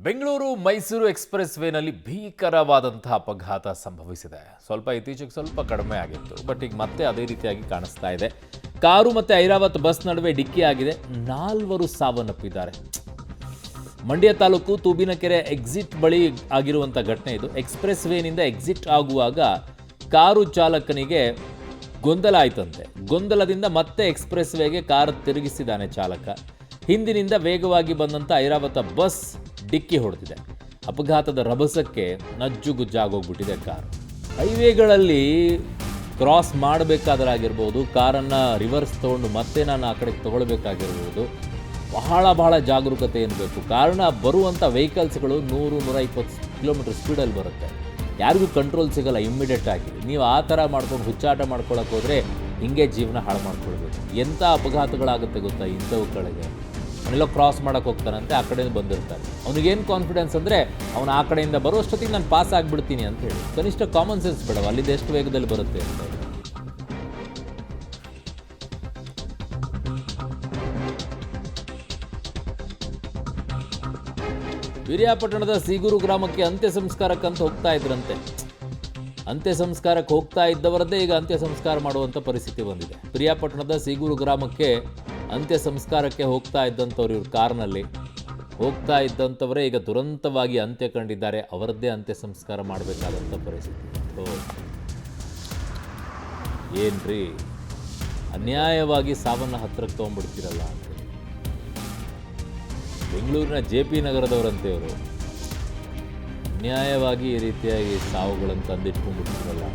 Bengaluru Mysuru express ವೇನಲ್ಲಿ ಭೀಕರವಾದಂತಹ ಅಪಘಾತ ಸಂಭವಿಸಿದೆ. ಇತ್ತೀಚೆಗೆ ಸ್ವಲ್ಪ ಕಡಿಮೆ ಆಗಿತ್ತು, ಬಟ್ ಈಗ ಮತ್ತೆ ಅದೇ ರೀತಿಯಾಗಿ ಕಾಣಿಸ್ತಾ ಇದೆ. ಕಾರು ಮತ್ತೆ ಐರಾವತ್ ಬಸ್ ನಡುವೆ ಡಿಕ್ಕಿ ಆಗಿದೆ. 4 ಸಾವನ್ನಪ್ಪಿದ್ದಾರೆ. ಮಂಡ್ಯ ತಾಲೂಕು ತೂಬಿನಕೆರೆ ಎಕ್ಸಿಟ್ ಬಳಿ ಆಗಿರುವಂಥ ಘಟನೆ ಇದು. ಎಕ್ಸ್‌ಪ್ರೆಸ್ ವೇನಿಂದ ಎಕ್ಸಿಟ್ ಆಗುವಾಗ ಕಾರು ಚಾಲಕನಿಗೆ ಗೊಂದಲ ಆಯ್ತಂತೆ. ಗೊಂದಲದಿಂದ ಮತ್ತೆ ಎಕ್ಸ್‌ಪ್ರೆಸ್ ವೇಗೆ ಕಾರು ತಿರುಗಿಸಿದ್ದಾನೆ ಚಾಲಕ. ಹಿಂದಿನಿಂದ ವೇಗವಾಗಿ ಬಂದಂಥ ಐರಾವತ ಬಸ್ ಡಿಕ್ಕಿ ಹೊಡೆದಿದೆ. ಅಪಘಾತದ ರಭಸಕ್ಕೆ ನಜ್ಜುಗುಜ್ಜಾಗೋಗ್ಬಿಟ್ಟಿದೆ ಕಾರು. ಹೈವೇಗಳಲ್ಲಿ ಕ್ರಾಸ್ ಮಾಡಬೇಕಾದ್ರಾಗಿರ್ಬೋದು, ಕಾರನ್ನು ರಿವರ್ಸ್ ತೊಗೊಂಡು ಮತ್ತೆ ನಾನು ಆ ಕಡೆಗೆ ತೊಗೊಳ್ಬೇಕಾಗಿರ್ಬೋದು, ಬಹಳ ಜಾಗರೂಕತೆ ಬೇಕು. ಕಾರಣ ಬರುವಂಥ ವೆಹಿಕಲ್ಸ್ಗಳು 100-120 ಕಿಲೋಮೀಟರ್ ಸ್ಪೀಡಲ್ಲಿ ಬರುತ್ತೆ. ಯಾರಿಗೂ ಕಂಟ್ರೋಲ್ ಸಿಗಲ್ಲ ಇಮ್ಮಿಡಿಯೇಟ್ ಆಗಿ. ನೀವು ಆ ಥರ ಮಾಡ್ಕೊಂಡು ಹುಚ್ಚಾಟ ಮಾಡ್ಕೊಳಕ್ಕೆ ಹೋದರೆ ಹಿಂಗೆ ಜೀವನ ಹಾಳು ಮಾಡ್ಕೊಳ್ಬೇಕು. ಎಂಥ ಅಪಘಾತಗಳಾಗುತ್ತೆ ಗೊತ್ತಾ ಇಂಥವು ಕಡೆಗೆ. ಅವನೆಲ್ಲೋ ಕ್ರಾಸ್ ಮಾಡೋಕ್ಕೆ ಹೋಗ್ತಾನಂತೆ, ಆ ಕಡೆಯಿಂದ ಬಂದಿರ್ತಾನೆ. ಅವನಿಗೇನು ಕಾನ್ಫಿಡೆನ್ಸ್ ಅಂದರೆ ಅವನು ಆ ಕಡೆಯಿಂದ ಬರೋಷ್ಟೊತ್ತಿಗೆ ನಾನು ಪಾಸ್ ಆಗಿಬಿಡ್ತೀನಿ ಅಂತ ಹೇಳಿ. ಕನಿಷ್ಠ ಕಾಮನ್ ಸೆನ್ಸ್ ಬೇಡವ, ಅಲ್ಲಿದ್ದು ಎಷ್ಟು ವೇಗದಲ್ಲಿ ಬರುತ್ತೆ ಅಂತ ಹೇಳಿ. ವಿರಿಯಾಪಟ್ಟಣದ ಸೀಗೂರು ಗ್ರಾಮಕ್ಕೆ ಅಂತ್ಯ ಸಂಸ್ಕಾರಕ್ಕಂತ ಹೋಗ್ತಾ ಇದ್ರಂತೆ. ಅಂತ್ಯ ಸಂಸ್ಕಾರಕ್ಕೆ ಹೋಗ್ತಾ ಇದ್ದವರದ್ದೇ ಈಗ ಅಂತ್ಯ ಸಂಸ್ಕಾರ ಮಾಡುವಂಥ ಪರಿಸ್ಥಿತಿ ಬಂದಿದೆ. ವಿರಿಯಾಪಟ್ಟಣದ ಸೀಗೂರು ಗ್ರಾಮಕ್ಕೆ ಅಂತ್ಯ ಸಂಸ್ಕಾರಕ್ಕೆ ಹೋಗ್ತಾ ಇದ್ದಂಥವ್ರು ಇವ್ರ ಕಾರ್ನಲ್ಲಿ ಹೋಗ್ತಾ ಇದ್ದಂಥವರೇ ಈಗ ದುರಂತವಾಗಿ ಅಂತ್ಯ ಕಂಡಿದ್ದಾರೆ. ಅವರದ್ದೇ ಅಂತ್ಯ ಸಂಸ್ಕಾರ ಮಾಡಬೇಕಾದಂಥ ಪರಿಸ್ಥಿತಿ. ಏನ್ರಿ ಅನ್ಯಾಯವಾಗಿ ಸಾವನ್ನು ಹತ್ತಿರಕ್ಕೆ ತೊಗೊಂಡ್ಬಿಡ್ತೀರಲ್ಲ ಅಂತ. ಬೆಂಗಳೂರಿನ JP ನಗರದವರಂತೆ ಅವರು ಅನ್ಯಾಯವಾಗಿ ಈ ರೀತಿಯಾಗಿ ಸಾವುಗಳನ್ನು ತಂದಿಟ್ಕೊಂಡ್ಬಿಡ್ತೀರಲ್ಲ.